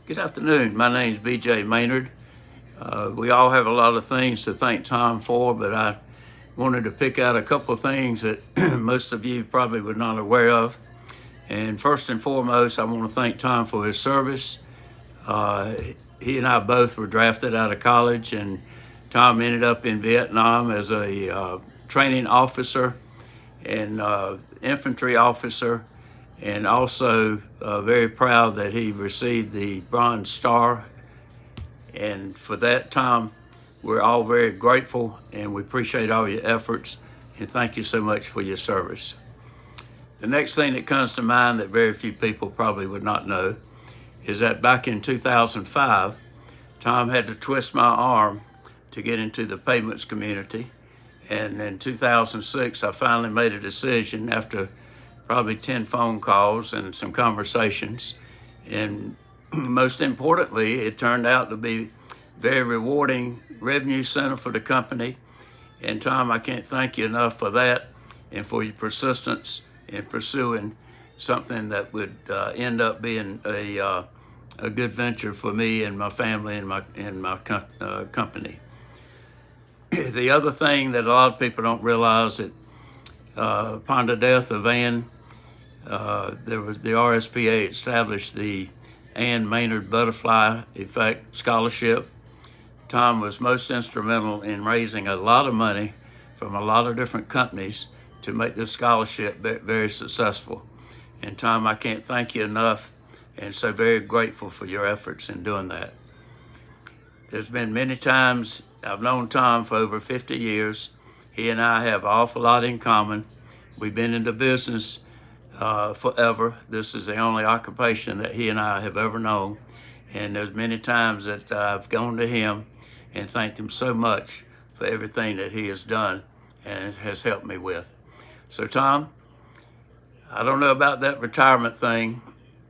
Good afternoon. My name is B.J. Maynard. We all have a lot of things to thank Tom for, but I wanted to pick out a couple of things that most of you probably were not aware of. And first and foremost, I want to thank Tom for his service. He and I both were drafted out of college, and Tom ended up in Vietnam as a training officer and infantry officer, and also very proud that he received the Bronze Star. And for that, Tom, we're all very grateful, and we appreciate all your efforts, and thank you so much for your service. The next thing that comes to mind that very few people probably would not know is that back in 2005, Tom had to twist my arm to get into the payments community. And in 2006, I finally made a decision after probably 10 phone calls and some conversations. And most importantly, it turned out to be very rewarding revenue center for the company. And Tom, I can't thank you enough for that and for your persistence in pursuing something that would end up being a good venture for me and my family and my company. The other thing that a lot of people don't realize that upon the death of Ann, there was the RSPA established the Ann Maynard Butterfly Effect Scholarship. Tom was most instrumental in raising a lot of money from a lot of different companies to make this scholarship very successful. And Tom, I can't thank you enough, and so very grateful for your efforts in doing that. There's been many times, I've known Tom for over 50 years. He and I have an awful lot in common. We've been in the business forever. This is the only occupation that he and I have ever known. And there's many times that I've gone to him and thanked him so much for everything that he has done and has helped me with. So Tom, I don't know about that retirement thing,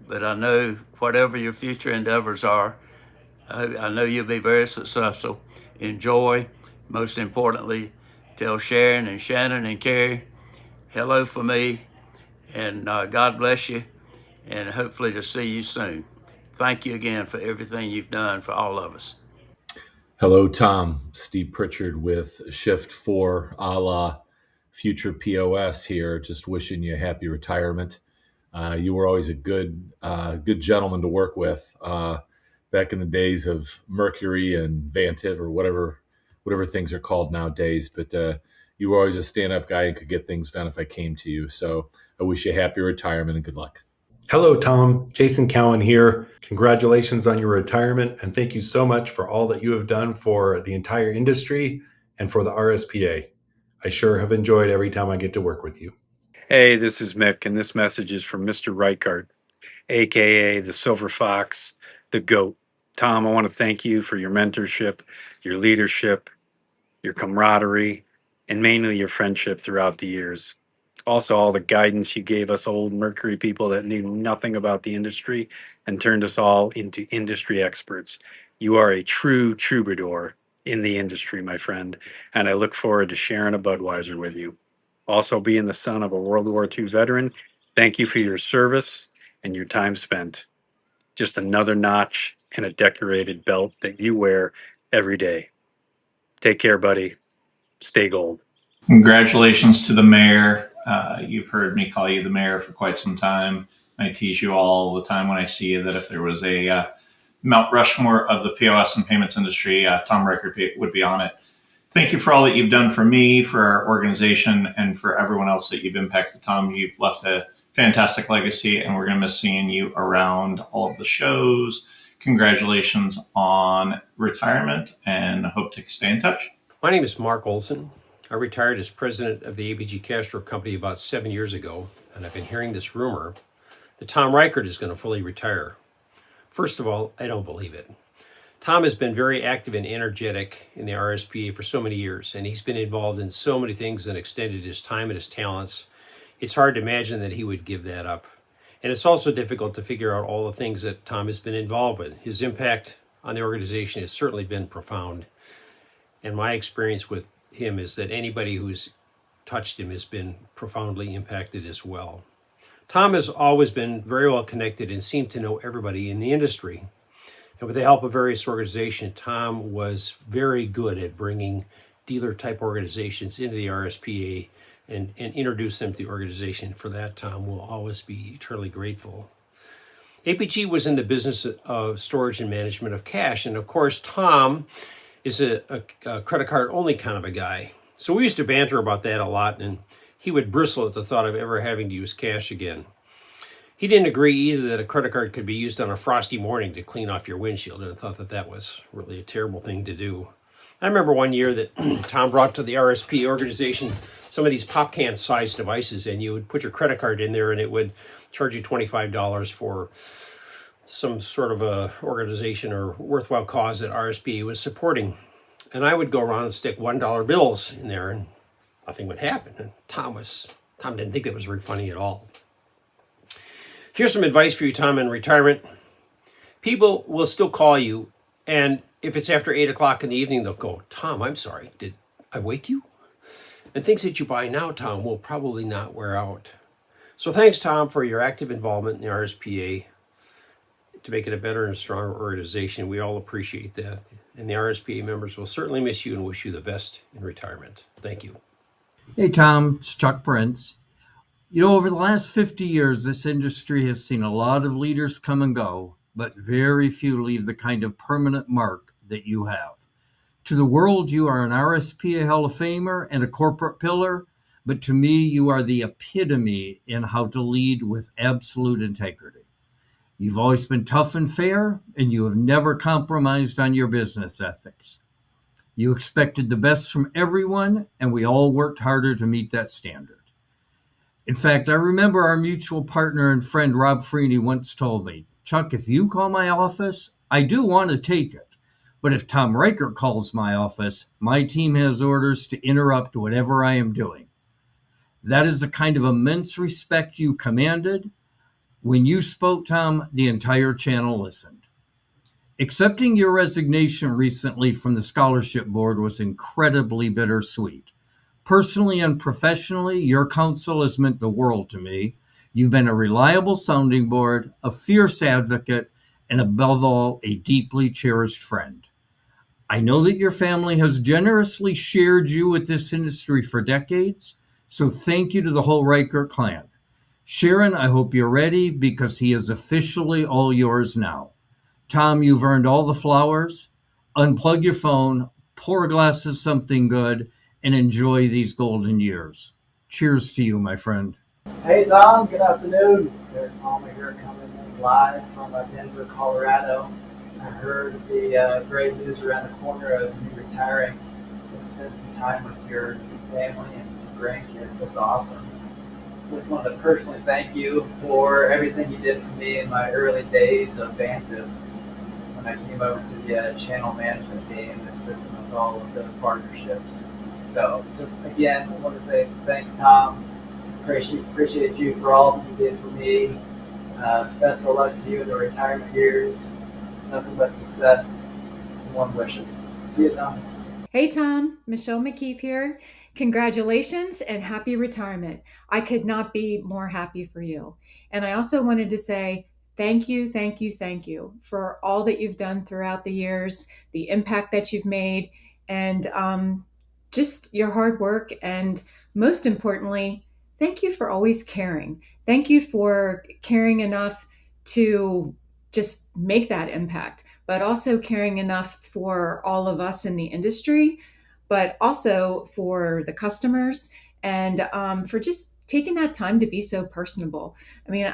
but I know whatever your future endeavors are, I know you'll be very successful. Enjoy. Most importantly, tell Sharon and Shannon and Carrie hello for me, and God bless you, and hopefully to see you soon. Thank you again for everything you've done for all of us. Hello, Tom. Steve Pritchard with Shift 4 a la Future POS here. Just wishing you a happy retirement. You were always a good gentleman to work with back in the days of Mercury and Vantiv or whatever things are called nowadays. But you were always a stand-up guy and could get things done if I came to you. So I wish you a happy retirement and good luck. Hello, Tom. Jason Cowan here. Congratulations on your retirement, and thank you so much for all that you have done for the entire industry and for the RSPA. I sure have enjoyed every time I get to work with you. Hey, this is Mick, and this message is from Mr. Reichart, aka the Silver Fox, the GOAT. Tom, I want to thank you for your mentorship, your leadership, your camaraderie, and mainly your friendship throughout the years. Also, all the guidance you gave us old Mercury people that knew nothing about the industry and turned us all into industry experts. You are a true troubadour in the industry, my friend, and I look forward to sharing a Budweiser with you. Also, being the son of a World War II veteran, thank you for your service and your time spent. Just another notch in a decorated belt that you wear every day. Take care, buddy. Stay gold. Congratulations to the mayor. You've heard me call you the mayor for quite some time. I tease you all the time when I see you that if there was a Mount Rushmore of the POS and payments industry, Tom Reichart would be on it. Thank you for all that you've done for me, for our organization, and for everyone else that you've impacted, Tom. You've left a fantastic legacy, and we're going to miss seeing you around all of the shows. Congratulations on retirement, and hope to stay in touch. My name is Mark Olson. I retired as president of the ABG Castro Company about 7 years ago, and I've been hearing this rumor that Tom Reichart is going to fully retire. First of all, I don't believe it. Tom has been very active and energetic in the RSPA for so many years, and he's been involved in so many things and extended his time and his talents. It's hard to imagine that he would give that up. And it's also difficult to figure out all the things that Tom has been involved with. His impact on the organization has certainly been profound. And my experience with him is that anybody who's touched him has been profoundly impacted as well. Tom has always been very well connected and seemed to know everybody in the industry. And with the help of various organizations, Tom was very good at bringing dealer-type organizations into the RSPA and introduce them to the organization. For that, Tom will always be eternally grateful. APG was in the business of storage and management of cash. And of course, Tom is a credit card only kind of a guy. So we used to banter about that a lot, and he would bristle at the thought of ever having to use cash again. He didn't agree either that a credit card could be used on a frosty morning to clean off your windshield, and thought that that was really a terrible thing to do. I remember one year that Tom brought to the RSP organization some of these pop can sized devices, and you would put your credit card in there and it would charge you $25 for some sort of a organization or worthwhile cause that RSPA was supporting. And I would go around and stick $1 bills in there and nothing would happen. And Tom didn't think that was very funny at all. Here's some advice for you, Tom, in retirement. People will still call you, and if it's after 8 o'clock in the evening, they'll go, Tom, I'm sorry, did I wake you? And things that you buy now, Tom, will probably not wear out. So thanks, Tom, for your active involvement in the RSPA to make it a better and stronger organization. We all appreciate that. And the RSPA members will certainly miss you and wish you the best in retirement. Thank you. Hey, Tom, it's Chuck Prince. You know, over the last 50 years, this industry has seen a lot of leaders come and go, but very few leave the kind of permanent mark that you have. To the world, you are an RSPA Hall of Famer and a corporate pillar, but to me, you are the epitome in how to lead with absolute integrity. You've always been tough and fair, and you have never compromised on your business ethics. You expected the best from everyone, and we all worked harder to meet that standard. In fact, I remember our mutual partner and friend Rob Freeney once told me, Chuck, if you call my office, I do want to take it. But if Tom Reichart calls my office, my team has orders to interrupt whatever I am doing. That is the kind of immense respect you commanded. When you spoke, Tom, the entire channel listened. Accepting your resignation recently from the scholarship board was incredibly bittersweet. Personally and professionally, your counsel has meant the world to me. You've been a reliable sounding board, a fierce advocate, and above all, a deeply cherished friend. I know that your family has generously shared you with this industry for decades, so thank you to the whole Reichart clan. Sharon, I hope you're ready because he is officially all yours now. Tom, you've earned all the flowers. Unplug your phone, pour a glass of something good, and enjoy these golden years. Cheers to you, my friend. Hey Tom, good afternoon. Eric Palmer here coming in live from Denver, Colorado. I heard the great news around the corner of you retiring and spend some time with your family and grandkids. That's awesome. Just wanted to personally thank you for everything you did for me in my early days of Vantiv when I came over to the channel management team and assisted with all of those partnerships. So just again, I want to say thanks, Tom. Appreciate you for all that you did for me. Best of luck to you in the retirement years. Nothing but success and warm wishes. See you, Tom. Hey, Tom. Michelle McKeith here. Congratulations and happy retirement. I could not be more happy for you. And I also wanted to say thank you for all that you've done throughout the years, the impact that you've made, and just your hard work. And most importantly, thank you for always caring. Thank you for caring enough to just make that impact, but also caring enough for all of us in the industry, but also for the customers, and for just taking that time to be so personable. I mean,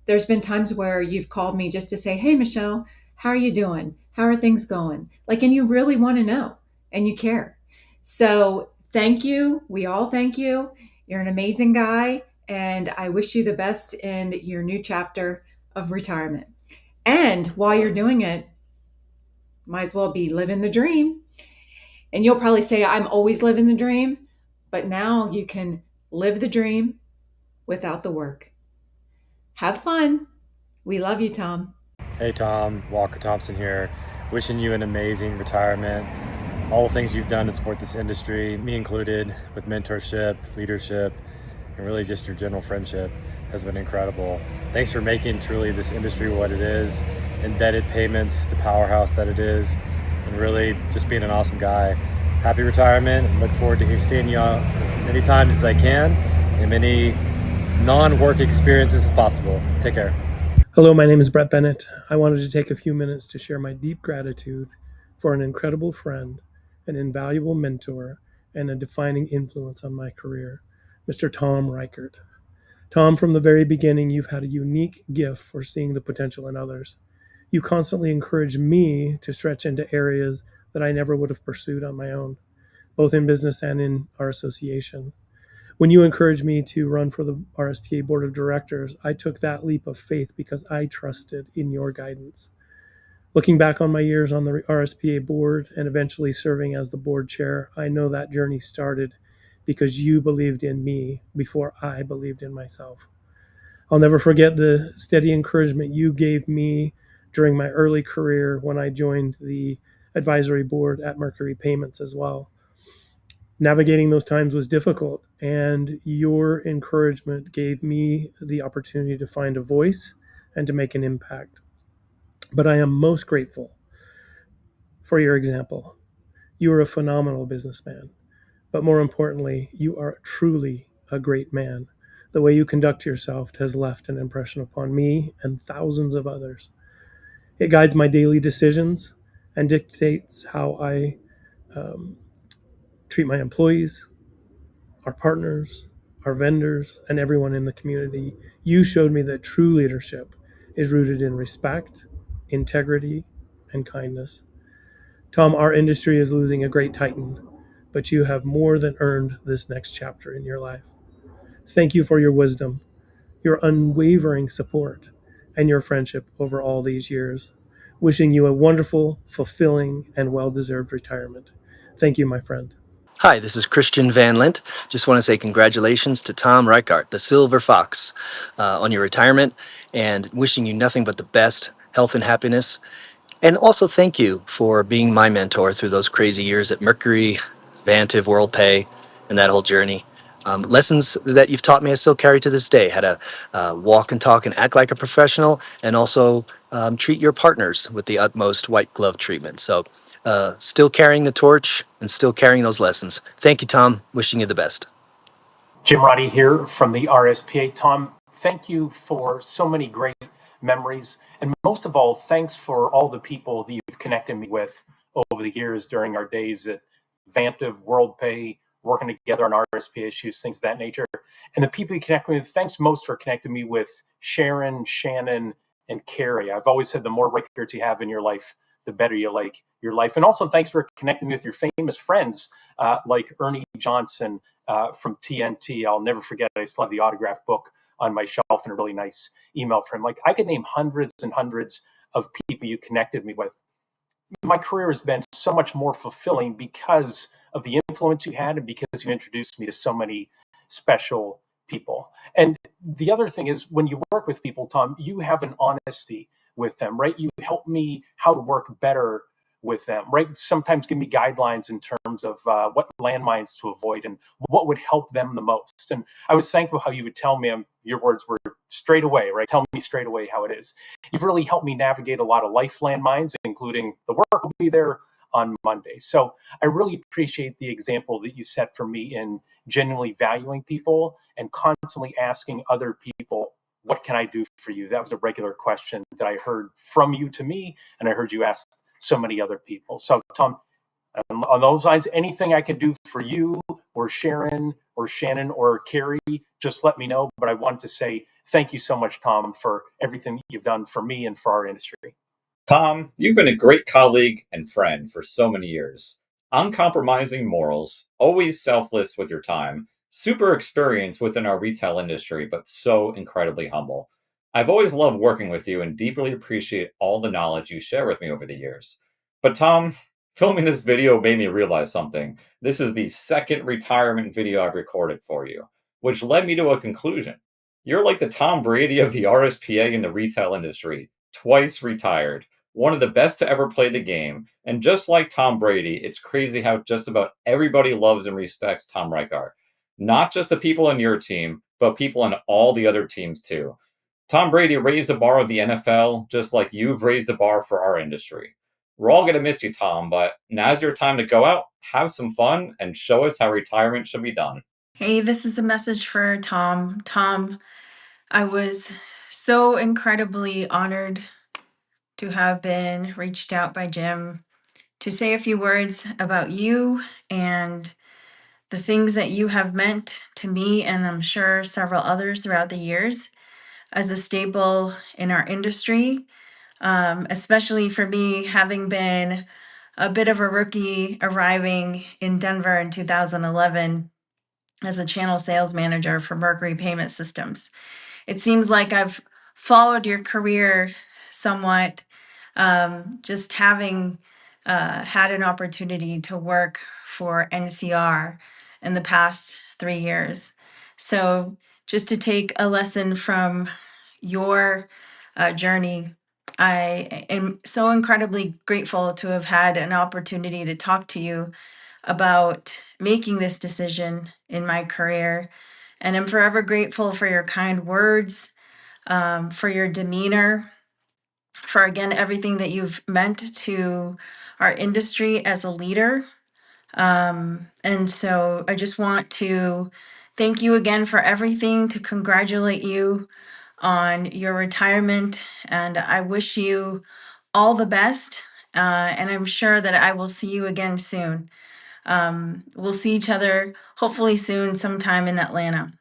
there's been times where you've called me just to say, hey, Michelle, how are you doing? How are things going? And you really want to know and you care. So thank you. We all thank you. You're an amazing guy, and I wish you the best in your new chapter of retirement. And while you're doing it, might as well be living the dream. And you'll probably say, I'm always living the dream, but now you can live the dream without the work. Have fun. We love you, Tom. Hey, Tom. Walker Thompson here. Wishing you an amazing retirement. All the things you've done to support this industry, me included, with mentorship, leadership, and really just your general friendship. has been incredible. Thanks for making truly this industry what it is, embedded payments, the powerhouse that it is, and really just being an awesome guy. Happy retirement, and look forward to seeing you as many times as I can, and many non-work experiences as possible. Take care. Hello, my name is Brett Bennett. I wanted to take a few minutes to share my deep gratitude for an incredible friend, an invaluable mentor, and a defining influence on my career, Mr. Tom Reichart. Tom, from the very beginning, you've had a unique gift for seeing the potential in others. You constantly encourage me to stretch into areas that I never would have pursued on my own, both in business and in our association. When you encouraged me to run for the RSPA Board of Directors, I took that leap of faith because I trusted in your guidance. Looking back on my years on the RSPA board and eventually serving as the board chair, I know that journey started because you believed in me before I believed in myself. I'll never forget the steady encouragement you gave me during my early career when I joined the advisory board at Mercury Payments as well. Navigating those times was difficult, and your encouragement gave me the opportunity to find a voice and to make an impact. But I am most grateful for your example. You are a phenomenal businessman, but more importantly, you are truly a great man. The way you conduct yourself has left an impression upon me and thousands of others. It guides my daily decisions and dictates how I treat my employees, our partners, our vendors, and everyone in the community. You showed me that true leadership is rooted in respect, integrity, and kindness. Tom, our industry is losing a great titan, but you have more than earned this next chapter in your life. Thank you for your wisdom, your unwavering support, and your friendship over all these years. Wishing you a wonderful, fulfilling, and well-deserved retirement. Thank you, my friend. Hi, this is Christian Van Lint. Just want to say congratulations to Tom Reichart, the Silver Fox, on your retirement, and wishing you nothing but the best health and happiness. And also thank you for being my mentor through those crazy years at Mercury, Vantiv, Worldpay, and that whole journey. Lessons that you've taught me I still carry to this day: how to walk and talk and act like a professional, and also treat your partners with the utmost white glove treatment. So still carrying the torch and still carrying those lessons. Thank you, Tom. Wishing you the best. Jim Roddy here from the RSPA. Tom, thank you for so many great memories. And most of all, thanks for all the people that you've connected me with over the years during our days at Vantiv, WorldPay, working together on RSPA issues, things of that nature. And the people you connect me with, thanks most for connecting me with Sharon, Shannon, and Carrie. I've always said the more records you have in your life, the better you like your life. And also thanks for connecting me with your famous friends like Ernie Johnson from TNT. I'll never forget, I still have the autograph book on my shelf and a really nice email from him. Like, I could name hundreds and hundreds of people you connected me with. My career has been so much more fulfilling because of the influence you had and because you introduced me to so many special people. And the other thing is, when you work with people, Tom, you have an honesty with them, right? You help me how to work better with them, right? Sometimes give me guidelines in terms of what landmines to avoid and what would help them the most. And I was thankful how you would tell me, your words were straight away, right? Tell me straight away how it is. You've really helped me navigate a lot of life landmines, including the work will be there on Monday. So I really appreciate the example that you set for me in genuinely valuing people and constantly asking other people, what can I do for you? That was a regular question that I heard from you to me, and I heard you ask so many other people. So Tom, on those lines, anything I can do for you or Sharon or Shannon or Carrie, just let me know. But I wanted to say thank you so much, Tom, for everything that you've done for me and for our industry. Tom, you've been a great colleague and friend for so many years. Uncompromising morals, always selfless with your time, super experienced within our retail industry, but so incredibly humble. I've always loved working with you and deeply appreciate all the knowledge you share with me over the years. But Tom, filming this video made me realize something. This is the second retirement video I've recorded for you, which led me to a conclusion. You're like the Tom Brady of the RSPA in the retail industry, twice retired, one of the best to ever play the game, and just like Tom Brady, it's crazy how just about everybody loves and respects Tom Reichart. not just the people in your team, but people in all the other teams too. Tom Brady raised the bar of the NFL just like you've raised the bar for our industry. We're all going to miss you, Tom, but now's your time to go out, have some fun, and show us how retirement should be done. Hey, this is a message for Tom. Tom, I was so incredibly honored to have been reached out by Jim to say a few words about you and the things that you have meant to me, and I'm sure several others throughout the years, as a staple in our industry, especially for me, having been a bit of a rookie arriving in Denver in 2011 as a channel sales manager for Mercury Payment Systems. It seems like I've followed your career somewhat, just having had an opportunity to work for NCR in the past 3 years. So, just to take a lesson from your journey, I am so incredibly grateful to have had an opportunity to talk to you about making this decision in my career. And I'm forever grateful for your kind words, for your demeanor, for again, everything that you've meant to our industry as a leader. And so I just want to thank you again for everything, to congratulate you on your retirement. And I wish you all the best. And I'm sure that I will see you again soon. We'll see each other hopefully soon, sometime in Atlanta.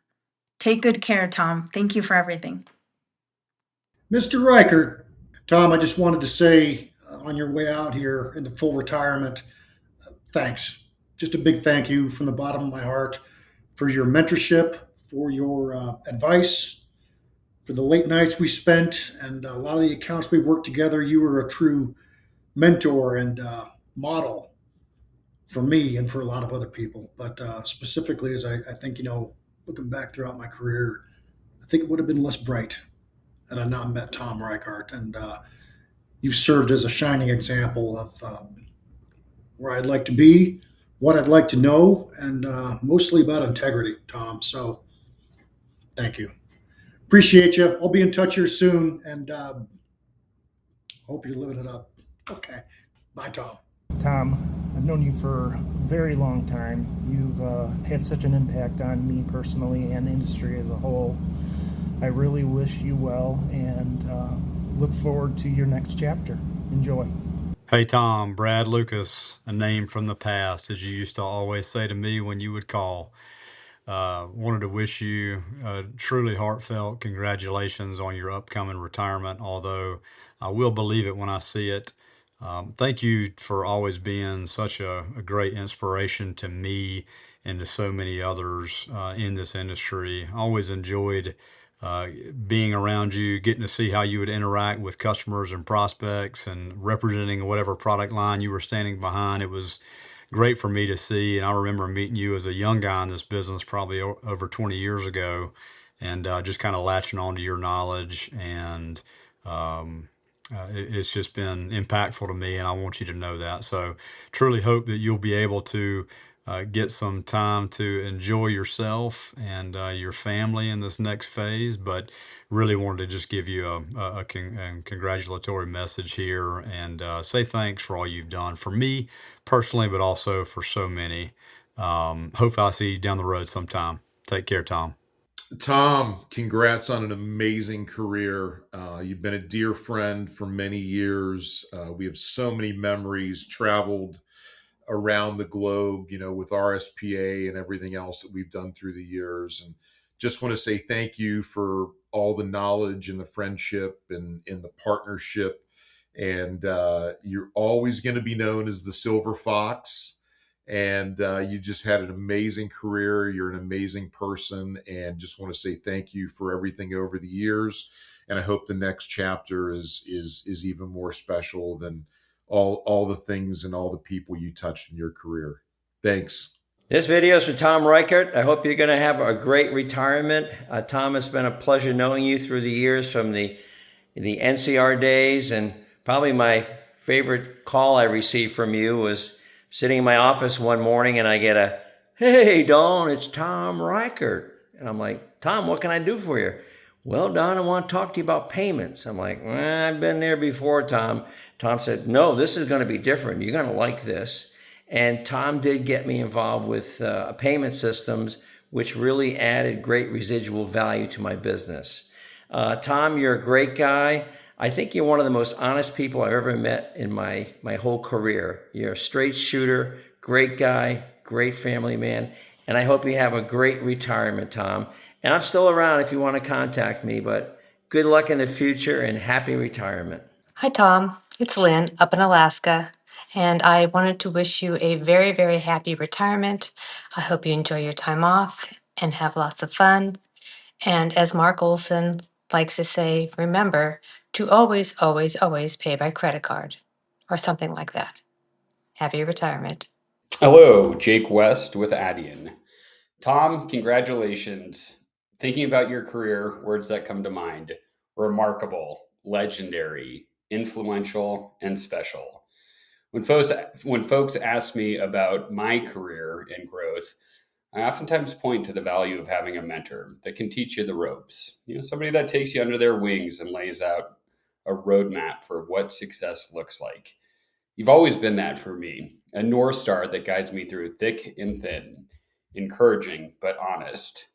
Take good care, Tom. Thank you for everything. Mr. Reichart, Tom, I just wanted to say on your way out here into full retirement, thanks. Just a big thank you from the bottom of my heart for your mentorship, for your advice, for the late nights we spent, and a lot of the accounts we worked together. You were a true mentor and model for me and for a lot of other people. But specifically, as I think, looking back throughout my career, I think it would have been less bright had I not met Tom Reichart. And you've served as a shining example of where I'd like to be, what I'd like to know, and mostly about integrity, Tom. So thank you. Appreciate you. I'll be in touch here soon, and hope you're living it up. Okay. Bye, Tom. Tom, I've known you for a very long time. You've had such an impact on me personally and the industry as a whole. I really wish you well and look forward to your next chapter. Enjoy. Hey Tom, Brad Lucas, a name from the past, as you used to always say to me when you would call. Wanted to wish you a truly heartfelt congratulations on your upcoming retirement, although I will believe it when I see it. Thank you for always being such a great inspiration to me and to so many others in this industry. I always enjoyed being around you, getting to see how you would interact with customers and prospects and representing whatever product line you were standing behind. It was great for me to see. And I remember meeting you as a young guy in this business probably over 20 years ago, and just kind of latching onto your knowledge. And it's just been impactful to me, and I want you to know that. So truly hope that you'll be able to get some time to enjoy yourself and your family in this next phase, but really wanted to just give you a congratulatory message here and say thanks for all you've done for me personally, but also for so many. Hope I'll see you down the road sometime. Take care, Tom. Tom, congrats on an amazing career. You've been a dear friend for many years. We have so many memories, traveled around the globe, with RSPA and everything else that we've done through the years. And just want to say thank you for all the knowledge and the friendship and the partnership. And you're always going to be known as the Silver Fox. And you just had an amazing career. You're an amazing person, and just want to say thank you for everything over the years. And I hope the next chapter is even more special than all the things and all the people you touched in your career. Thanks. This video is for Tom Reichart. I hope you're going to have a great retirement. Tom, it's been a pleasure knowing you through the years from the NCR days, and probably my favorite call I received from you was sitting in my office one morning and I get a Hey, Dawn, it's Tom Reichart. And I'm like, Tom, what can I do for you? Well, Don, I want to talk to you about payments. I'm like, I've been there before, Tom. Tom said, no, this is going to be different. You're going to like this. And Tom did get me involved with payment systems, which really added great residual value to my business. Tom, you're a great guy. I think you're one of the most honest people I've ever met in my whole career. You're a straight shooter, great guy, great family man, and I hope you have a great retirement, Tom. And I'm still around if you want to contact me, but good luck in the future and happy retirement. Hi, Tom. It's Lynn up in Alaska, and I wanted to wish you a very, very happy retirement. I hope you enjoy your time off and have lots of fun. And as Mark Olson likes to say, remember to always, always, always pay by credit card or something like that. Happy retirement. Hello, Jake West with Adyen. Tom, congratulations. Thinking about your career, words that come to mind: remarkable, legendary, influential, and special. When folks ask me about my career and growth, I oftentimes point to the value of having a mentor that can teach you the ropes. Somebody that takes you under their wings and lays out a roadmap for what success looks like. You've always been that for me, a North Star that guides me through thick and thin, encouraging but honest.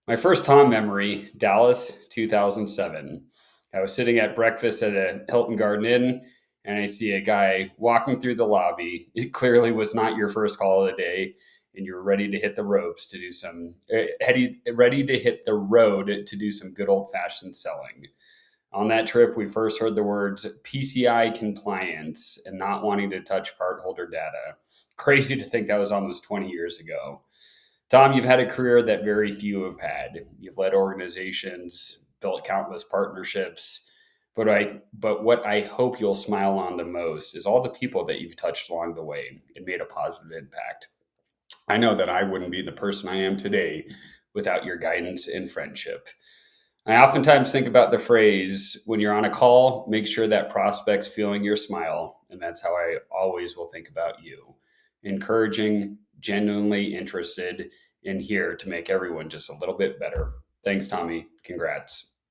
My first Tom memory, Dallas, 2007. I was sitting at breakfast at a Hilton Garden Inn, and I see a guy walking through the lobby. It clearly was not your first call of the day, and you're ready to hit the ropes to do some, ready to hit the road to do some good old-fashioned selling. On that trip, we first heard the words PCI compliance and not wanting to touch cardholder data. Crazy to think that was almost 20 years ago. Tom, you've had a career that very few have had. You've led organizations, built countless partnerships, but what I hope you'll smile on the most is all the people that you've touched along the way and made a positive impact. I know that I wouldn't be the person I am today without your guidance and friendship. I oftentimes think about the phrase, when you're on a call, make sure that prospect's feeling your smile. And that's how I always will think about you. Encouraging, genuinely interested, and here to make everyone just a little bit better. Thanks, Tommy. Congrats.